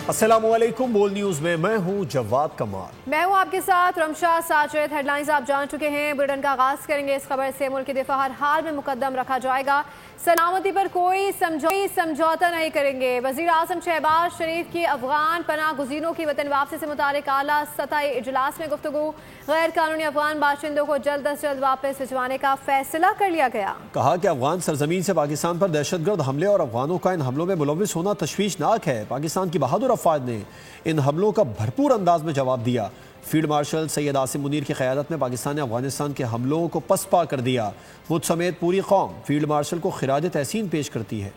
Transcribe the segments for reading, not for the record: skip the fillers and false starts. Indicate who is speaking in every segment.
Speaker 1: अस्सलामुअलैकुम। बोल न्यूज में मैं हूं जवाद कमाल।
Speaker 2: मैं हूं आपके साथ रमशा साजिद। हेडलाइंस आप जान चुके हैं। बुलेटिन का आगाज करेंगे इस खबर से। मुल्क की दिफा हर हाल में मुकद्दम रखा जाएगा, सलामती पर कोई समझौता नहीं करेंगे। वजीर आजम शहबाज शरीफ की अफगान पनाह गुज़ीरों की वतन वापसी से मुतालिक आला सतही इजलास में गुफ्तगू। गैर कानूनी अफगान बाशिंदों को जल्द अज जल्द वापस भिजवाने का फैसला कर लिया गया।
Speaker 1: कहा कि अफगान सरजमीन से पाकिस्तान पर दहशतगर्द हमले और अफगानों का इन हमलों में मुलविस होना तशवीशनाक है। पाकिस्तान की बहादुर अफवाज ने इन हमलों का भरपूर अंदाज में जवाब दिया। फील्ड मार्शल सैयद आसिम मुनीर की क़यादत में पाकिस्तान ने अफगानिस्तान के हमलों को पसपा कर दिया। मुझ समेत पूरी कौम फील्ड मार्शल को खिराज तहसीन पेश करती है।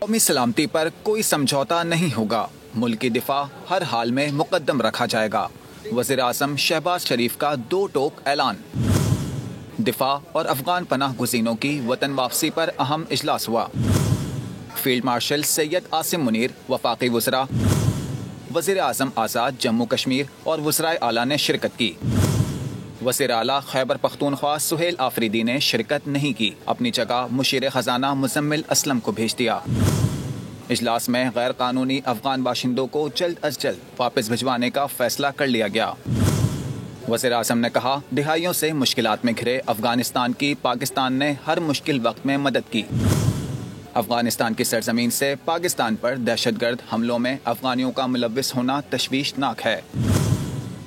Speaker 3: कौमी सलामती पर कोई समझौता नहीं होगा, मुल्क की दिफा हर हाल में मुकद्दम रखा जाएगा। वज़ीर आज़म शहबाज शरीफ का दो टोक ऐलान। दिफा और अफगान पनाह गुज़ीरों की वतन वापसी पर अहम इजलास हुआ। फील्ड मार्शल सैयद आसिम मुनीर, वफाकी वज़रा, वज़ीर आज़म आज़ाद जम्मू कश्मीर और वज़राए आला ने शिरकत की। वज़ीर आला खैबर पख्तूनख्वा सुहेल आफरीदी ने शिरकत नहीं की, अपनी जगह मुशीर ख़जाना मुज़म्मिल असलम को भेज दिया। इजलास में गैर कानूनी अफगान बाशिंदों को जल्द अज जल्द वापस भिजवाने का फैसला कर लिया गया। वज़ीर आज़म ने कहा, दिहाइयों से मुश्किलात में घिरे अफगानिस्तान की पाकिस्तान ने हर मुश्किल वक्त में मदद की। अफगानिस्तान की सरजमीन से पाकिस्तान पर दहशतगर्द हमलों में अफगानियों का मुलविस होना तशवीशनाक है।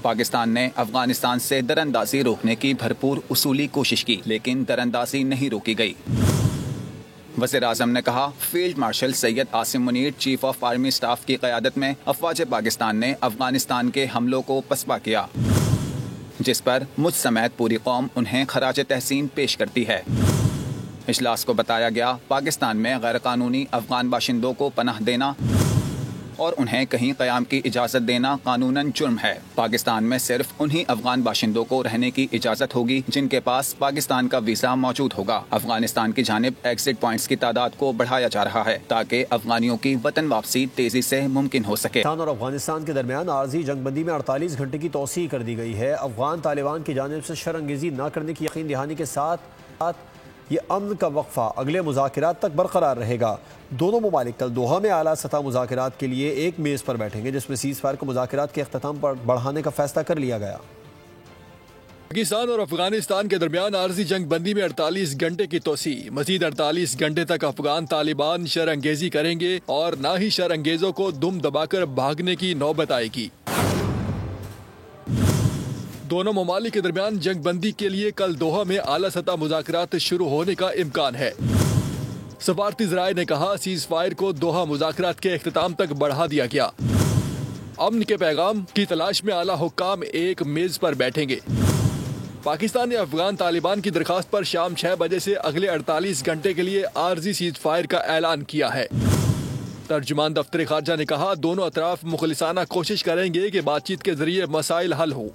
Speaker 3: पाकिस्तान ने अफगानिस्तान से दरअंदाजी रोकने की भरपूर उसूली कोशिश की, लेकिन दरअंदाजी नहीं रोकी गई। वज़ीर आज़म ने कहा, field marshal Syed Asim Munir chief of army staff की क़यादत में अफवाज पाकिस्तान ने अफगानिस्तान के हमलों को पसपा किया, जिस पर मुझ समेत पूरी कौम उन्हें खराज तहसीन पेश करती है। इजलास को बताया गया, पाकिस्तान में गैर कानूनी अफगान बाशिंदों को पनाह देना और उन्हें कहीं क़याम की इजाज़त देना कानूनन जुर्म है। पाकिस्तान में सिर्फ उन्हीं अफगान बाशिंदों को रहने की इजाज़त होगी जिनके पास पाकिस्तान का वीज़ा मौजूद होगा। अफगानिस्तान की जानिब एग्जिट पॉइंट्स की तादाद को बढ़ाया जा रहा है ताकि अफगानियों की वतन वापसी तेजी से मुमकिन हो सके।
Speaker 1: पाकिस्तान और अफगानिस्तान के दरमियान आर्जी जंगबंदी में 48 घंटे की तोसी कर दी गई है। अफगान तालिबान की जानिब से शरअंगेज़ी न करने की यकीन दहानी के साथ ये अमन का वक्फा अगले मुज़ाकरात तक बरकरार रहेगा। दोनों ममालिक कल दोहा में आला सतह मुज़ाकरात के लिए एक मेज़ पर बैठेंगे, जिसमें सीज़ फायर को मुज़ाकरात के अख्ताम पर बढ़ाने का फैसला कर लिया गया।
Speaker 4: पाकिस्तान और अफगानिस्तान के दरमियान आर्जी जंग बंदी में 48 घंटे की तोसी। मजीद 48 घंटे तक अफगान तालिबान शरअंगेज़ी करेंगे और न ही शरअंगेज़ों को दुम दबाकर भागने की नौबत आएगी। दोनों ममालिक के दरमियान जंग बंदी के लिए कल दोहा में आला सतह मुज़ाकरात शुरू होने का इम्कान है। सफारती ज़राए ने कहा, सीज़ फायर को दोहा मुज़ाकरात के अख्ताम तक बढ़ा दिया गया। अमन के पैगाम की तलाश में आला हुक्काम एक मेज़ पर बैठेंगे। पाकिस्तान ने अफगान तालिबान की दरखास्त पर शाम 6 बजे से अगले 48 घंटे के लिए आर्जी सीज़ फायर का ऐलान किया है। तर्जुमान दफ्तर खारजा ने कहा, दोनों अतराफ मुखलिसाना कोशिश करेंगे कि बातचीत के जरिए मसाइल हल हो।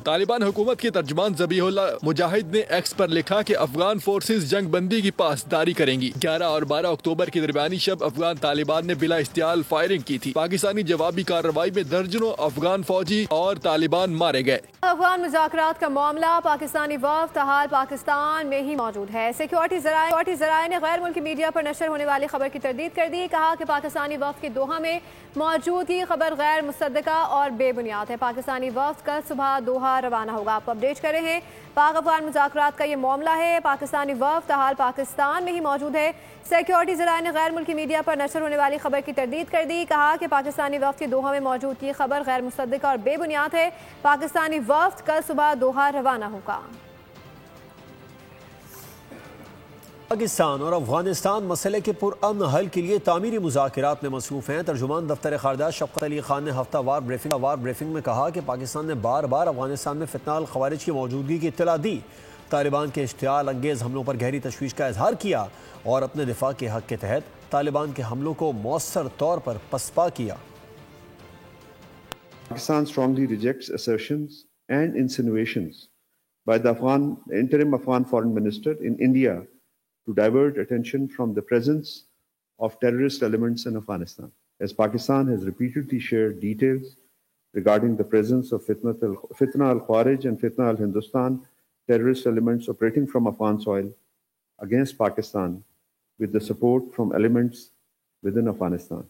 Speaker 4: तालिबान हुकूमत के तर्जुमान ज़बीहुल्लाह मुजाहिद ने एक्स पर लिखा कि अफगान फोर्सेस जंग बंदी की पासदारी करेंगी। 11 और 12 अक्टूबर की दरमियानी शब अफगान तालिबान ने बिला इख्तियार फायरिंग की थी। पाकिस्तानी जवाबी कार्रवाई में दर्जनों अफगान फौजी और तालिबान मारे गए।
Speaker 2: अफगान मुज़ाकरात का मामला पाकिस्तानी वफ़द हाल पाकिस्तान में ही मौजूद है। सिक्योरिटी ज़राए ने गैर मुल्की मीडिया पर नशर होने वाली खबर की तरदीद कर दी। कहा कि पाकिस्तानी वफ़द की दोहा में मौजूदगी खबर गैर मुसद्दका और बेबुनियाद है। पाकिस्तानी वफ़द कल सुबह दोहा रवाना होगा। आप अपडेट कर रहे हैं। पाक अफगान मुज़ाकरात का ये मामला है। पाकिस्तानी वफ़द हाल पाकिस्तान में ही मौजूद है। सिक्योरिटी ज़राए ने गैर मुल्की मीडिया पर नशर होने वाली खबर की तरदीद कर दी। कहा कि पाकिस्तानी वफ़द की दोहा में मौजूदगी खबर गैर मुसद्दका और बेबुनियाद है। पाकिस्तानी वफ़द कल सुबह दोहा रवाना होगा।
Speaker 1: पाकिस्तान और अफगानिस्तान मसले के पुरअमन हल के लिए तामीरी मुज़ाकरात में मसरूफ़ हैं। तर्जुमान दफ्तर खारजा शफ़क़त अली खान ने हफ्तावार ब्रीफिंग में कहा कि पाकिस्तान ने बार बार अफगानिस्तान में फितनाल ख़वारिज की मौजूदगी की इत्तला दी, तालिबान के इश्तियाल अंगेज़ हमलों पर गहरी तशवीश का इजहार किया और अपने दिफा के हक़ के तहत तालिबान के हमलों को मौसर तौर पर पसपा किया।
Speaker 5: Pakistan strongly rejects assertions and insinuations by the interim Afghan foreign minister in India to divert attention from the presence of terrorist elements in Afghanistan, as Pakistan has repeatedly shared details regarding the presence of Fitna al-Khawarij and Fitna al-Hindustan terrorist elements operating from Afghan soil against Pakistan with the support from elements within Afghanistan.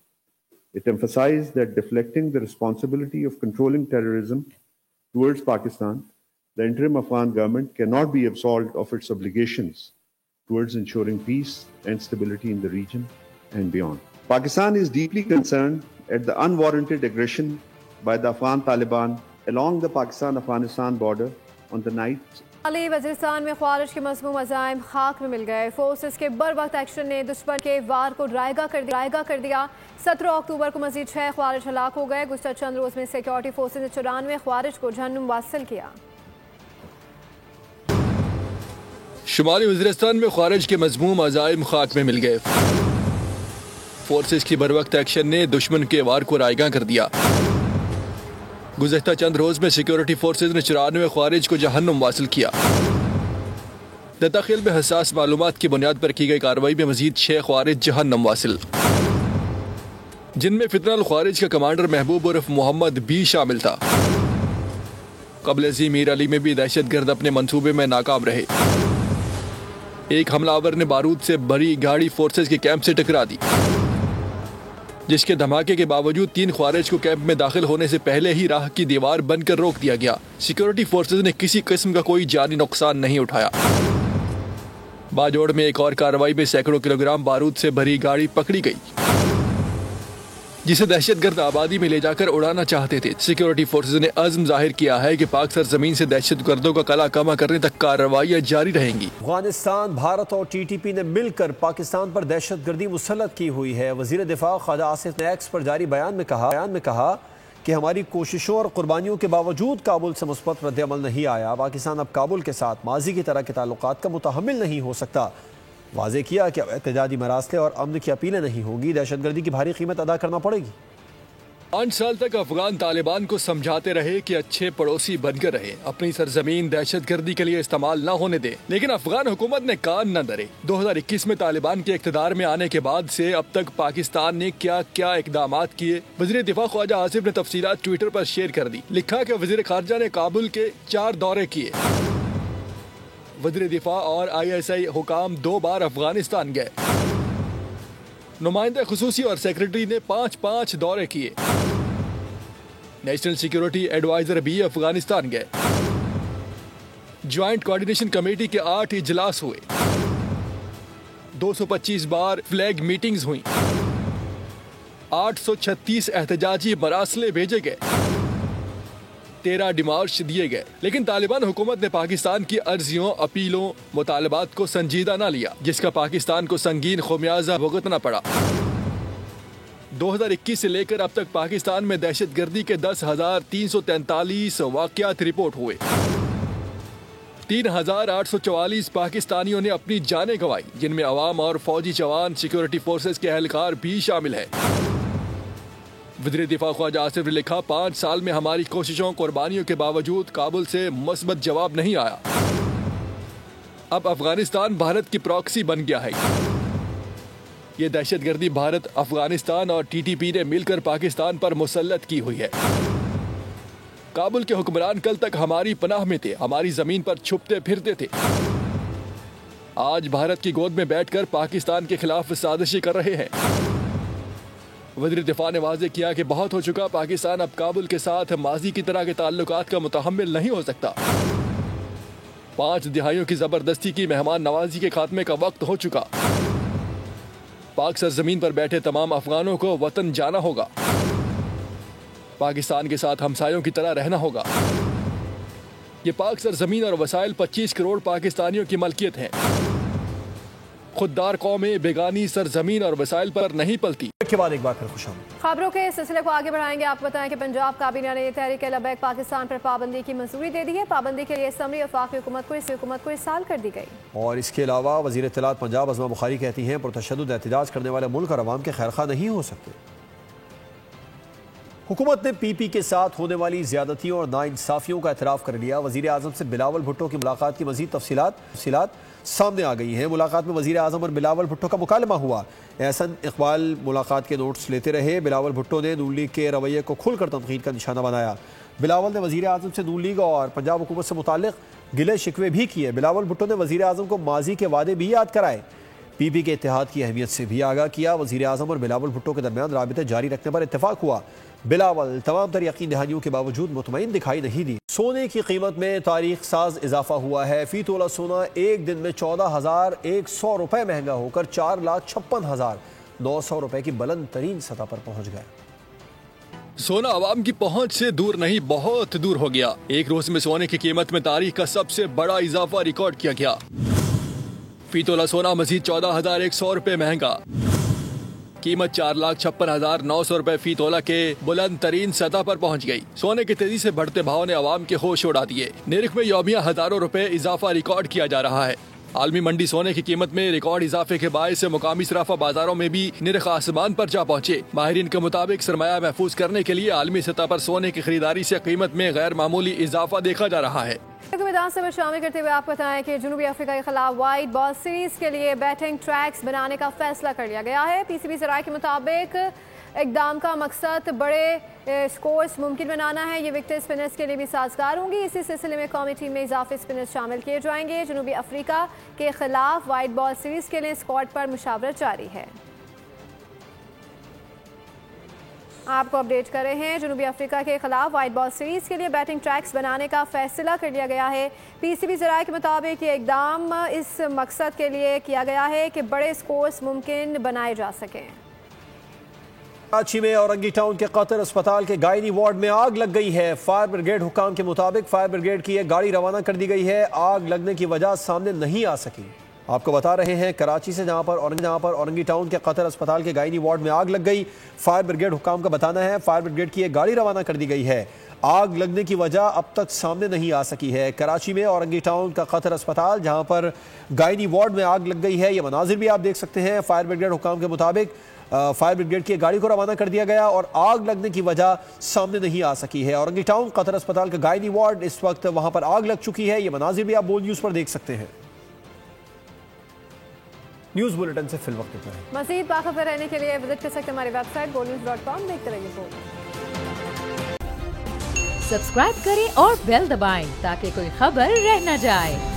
Speaker 5: It emphasized that deflecting the responsibility of controlling terrorism towards Pakistan, the interim Afghan government cannot be absolved of its obligations towards ensuring peace and stability in the region and beyond. Pakistan is deeply concerned at the unwarranted aggression by the Afghan Taliban along the Pakistan-Afghanistan border on the night.
Speaker 2: Ali Waziristan में ख्वारिज के मज़मूम अज़ाइम खाक में मिल गए। Forces के बर वक्त action ने दुश्मन के वार को रायगा कर दिया। 17 अक्टूबर को मज़ीद 6 ख्वारिज हलाक हो गए। गुज़श्ता चंद रोज़ में सिक्योरिटी फोर्सेस ने 94 ख्वारिज को जहन्नुम वासिल किया।
Speaker 4: शुमाली वज़ीरिस्तान में ख्वारिज के मज़मूम अज़ाइम खाक में मिल गए। फोर्सेस की बर वक्त एक्शन ने दुश्मन के वार को रायगा कर दिया। गुज़श्ता चंद रोज़ में सिक्योरिटी फोर्सेज ने 94 ख्वारिज को जहन्नुम वासिल किया। दत्ताखेल में हसास मालूमात की बुनियाद पर की गई कार्रवाई में मजीद 6 ख्वारिज जहन्नुम वासिल, जिनमें फितनल ख्वारिज का कमांडर महबूब उर्फ मोहम्मद भी शामिल था। कबल मीर अली में भी दहशतगर्द अपने मंसूबे में नाकाम रहे। एक हमलावर ने बारूद से भरी गाड़ी फोर्सेज के कैंप से टकरा दी, जिसके धमाके के बावजूद 3 ख्वारिज को कैंप में दाखिल होने से पहले ही राह की दीवार बनकर रोक दिया गया। सिक्योरिटी फोर्सेज ने किसी किस्म का कोई जानी नुकसान नहीं उठाया। बाजोड़ में एक और कार्रवाई में सैकड़ों किलोग्राम बारूद से भरी गाड़ी पकड़ी गई, जिसे दहशतगर्द आबादी में ले जाकर उड़ाना चाहते थे। सिक्योरिटी फोर्सेज ने अज़्म जाहिर किया है कि पाक सरजमीन से दहशतगर्दों का कला कमा करने तक कार्रवाइयां जारी रहेंगी।
Speaker 1: अफगानिस्तान, भारत और TTP ने मिलकर पाकिस्तान पर दहशतगर्दी मुसल्लत की हुई है। वजीर दिफा ख्वाजा आसिफ ने एक्स पर जारी बयान में कहा कि हमारी कोशिशों और कुर्बानियों के बावजूद काबुल से मुस्बत रद्द-ए-अमल नहीं आया। पाकिस्तान अब काबुल के साथ माजी की तरह के ताल्लुकात का मुतहम्मिल नहीं हो सकता। वाज़े किया कि अब एहतजाजी मरासले और अमन की अपीलें नहीं होंगी, दहशतगर्दी की भारी कीमत अदा करना पड़ेगी।
Speaker 4: 5 साल तक अफगान तालिबान को समझाते रहे कि अच्छे पड़ोसी बनकर रहे, अपनी सरजमीन दहशतगर्दी के लिए इस्तेमाल न होने दे, लेकिन अफगान हुकूमत ने कान न धरे। 2021 में तालिबान के इख्तिदार में आने के बाद से अब तक पाकिस्तान ने क्या क्या इकदामात किए, वज़ीर दिफा ख्वाजा आसिफ ने तफसीलात ट्विटर पर शेयर कर दी। लिखा कि वज़ीर खारजा ने काबुल के 4 दौरे किए। वज़ीर दिफा और ISI हुकाम 2 बार अफगानिस्तान गए। नुमाइंदे खुसूसी और सेक्रेटरी ने 5-5 दौरे किए। नेशनल सिक्योरिटी एडवाइजर भी अफगानिस्तान गए। ज्वाइंट कोऑर्डिनेशन कमेटी के 8 इजलास हुए। 225 बार फ्लैग मीटिंग्स हुई। 836 एहतजाजी मरासले भेजे गए। 13 डिमार्च दिए गए, लेकिन तालिबान हुकूमत ने पाकिस्तान की अर्जियों, अपीलों, मुतालबात को संजीदा न लिया, जिसका पाकिस्तान को संगीन खमियाजा भुगतना पड़ा। 2021 से लेकर अब तक पाकिस्तान में दहशतगर्दी के 10,343 वाक़यात रिपोर्ट हुए। 3,844 पाकिस्तानियों ने अपनी जानें गंवाई, जिनमें अवाम और फौजी जवान, सिक्योरिटी फोर्सेज के एहलकार भी शामिल हैं। वज़ीर दिफा ख्वाजा आसिफ ने लिखा, 5 साल में हमारी कोशिशों, कुर्बानियों के बावजूद काबुल से मुस्बत जवाब नहीं आया। अब अफगानिस्तान भारत की प्रॉक्सी बन गया है। ये दहशतगर्दी भारत, अफगानिस्तान और TTP ने मिलकर पाकिस्तान पर मुसल्लत की हुई है। काबुल के हुक्मरान कल तक हमारी पनाह में थे, हमारी जमीन पर छुपते फिरते थे। आज भारत की गोद में बैठकर पाकिस्तान के खिलाफ साजिशें कर रहे हैं। वज़ीर दिफा ने वाज़े किया कि बहुत हो चुका, पाकिस्तान अब काबुल के साथ माजी की तरह के ताल्लुकात का मुतहम्मिल नहीं हो सकता। 5 दिहाइयों की जबरदस्ती की मेहमान नवाजी के खात्मे का वक्त हो चुका। पाक सरजमीन पर बैठे तमाम अफगानों को वतन जाना होगा। पाकिस्तान के साथ हमसायों की तरह रहना होगा। ये पाक सरजमीन और वसाइल 25 करोड़ पाकिस्तानियों की मलकियत हैं। खुददार कौमें बेगानी सरजमीन और वसाइल पर नहीं पलती।
Speaker 1: के बाद एक बार फिर खुशामदीद।
Speaker 2: खबरों के सिलसिले को आगे बढ़ाएंगे। आपको बताएं कि पंजाब काबीना ने तहरीक लबैक पाकिस्तान पर पाबंदी की मंजूरी दे दी है। पाबंदी के लिए असम्बली वफाकी हुकूमत को इरसाल कर दी गई। और इसके अलावा वज़ीर इत्तलात पंजाब अज़मा बुखारी कहती हैं, पुरतशद्दुद एहतजाज करने वाले मुल्क और अवाम के खैरखा नहीं हो सकते। हुकूमत ने PP के साथ होने वाली ज़्यादतियों और नाइंसाफ़ियों का एतराफ़ कर लिया। वज़ीर आज़म से बिलावल भुट्टो की मुलाकात की मज़ीद तफसीलात सामने आ गई हैं। मुलाकात में वज़ीर आज़म और बिलावल भुट्टो का मुकालमा हुआ। एहसन इकबाल मुलाकात के नोट्स लेते रहे। बिलावल भुट्टो ने नून लीग के रवैये को खुलकर तनकीद का निशाना बनाया। बिलावल ने वज़ीर आज़म से नून लीग और पंजाब हुकूमत से मुताल्लिक़ गिले शिकवे भी किए। बिलावल भुट्टो ने वज़ीर आज़म को माजी के वादे भी याद कराए।
Speaker 1: पीपी के इत्तेहाद की अहमियत से भी आगाह किया। वज़ीर आज़म और बिलावल भुट्टो के दरमियान राबिते जारी रखने पर इत्तेफाक हुआ। बिलावल तमाम तर यकीन दहानियों के बावजूद मुतमईन दिखाई नहीं दी। सोने की कीमत में तारीख साज इजाफा हुआ है। फी तोला सोना एक दिन में 14,100 रुपये महंगा होकर 4,56,900 रुपये की बुलंद तरीन सतह पर पहुंच गया।
Speaker 4: सोना आवाम की पहुंच से दूर नहीं, बहुत दूर हो गया। एक रोज में सोने की कीमत में तारीख का सबसे बड़ा इजाफा रिकॉर्ड किया गया। फी तोला सोना मजीद 14,100 रुपये महंगा। कीमत 4,56,900 रुपए फी तोला के बुलंद तरीन सतह पर पहुंच गई। सोने के तेजी से बढ़ते भाव ने आवाम के होश उड़ा दिए। निरख में यौमिया हजारों रुपए इजाफा रिकॉर्ड किया जा रहा है। आलमी मंडी सोने की कीमत में रिकॉर्ड इजाफे के बायस मुकामी सराफा बाजारों में भी निरख आसमान पर जा पहुंचे। माहिरीन के मुताबिक सरमाया महफूज करने के लिए आलमी सतह पर सोने की खरीदारी से कीमत में गैर मामूली इजाफा देखा जा रहा है।
Speaker 2: मैदान से शामिल करते हुए आपको बताएं कि जनूबी अफ्रीका के खिलाफ वाइट बॉल सीरीज के लिए बैटिंग ट्रैक्स बनाने का फैसला कर लिया गया है। पीसीबी ज़राए के मुताबिक इक़दाम का मकसद बड़े स्कोर्स मुमकिन बनाना है। ये विकेट स्पिनर्स के लिए भी साजगार होंगी। इसी सिलसिले में कौमी टीम में इजाफी स्पिनर्स शामिल किए जाएंगे। जनूबी अफ्रीका के खिलाफ वाइट बॉल सीरीज के लिए स्क्वाड पर मुशावरत जारी है। आपको अपडेट कर रहे हैं, जनूबी अफ्रीका के खिलाफ वाइट बॉल सीरीज के लिए बैटिंग ट्रैक्स बनाने का फैसला कर लिया गया है। पीसीबी ज़राए के मुताबिक ये इक़दाम इस मकसद के लिए किया गया है कि बड़े स्कोर्स मुमकिन बनाए जा सकें।
Speaker 1: कराची में औरंगी टाउन के कतर अस्पताल के गायनी वार्ड में आग लग गई है। फायर ब्रिगेड हुकाम के मुताबिक फायर ब्रिगेड की एक गाड़ी रवाना कर दी गई है। आग लगने की वजह सामने नहीं आ सकी। आपको बता रहे हैं कराची से जहां पर औरंगी टाउन के कतर अस्पताल के गायनी वार्ड में आग लग गई। फायर ब्रिगेड हुकाम का बताना है फायर ब्रिगेड की एक गाड़ी रवाना कर दी गई है। आग लगने की वजह अब तक सामने नहीं आ सकी है। कराची में औरंगी टाउन का कतर अस्पताल जहां पर गायनी वार्ड में आग लग गई है, ये मनाजिर भी आप देख सकते हैं। फायर ब्रिगेड हुकाम के मुताबिक फायर ब्रिगेड की गाड़ी को रवाना कर दिया गया और आग लगने की वजह सामने नहीं आ सकी है। औरंगी टाउन कतर अस्पताल का गायनी वार्ड, इस वक्त वहां पर आग लग चुकी है। ये मनाजिर भी आप बोल न्यूज पर देख सकते हैं। न्यूज बुलेटिन से फिल वक्त पर है।
Speaker 2: मज़ीद बाखबर रहने के लिए विजिट कर सकते हैं हमारी वेबसाइट boldnews.com। देखते रहिए बोल।
Speaker 6: सब्सक्राइब करें और बेल दबाएं ताकि कोई खबर रह न जाए।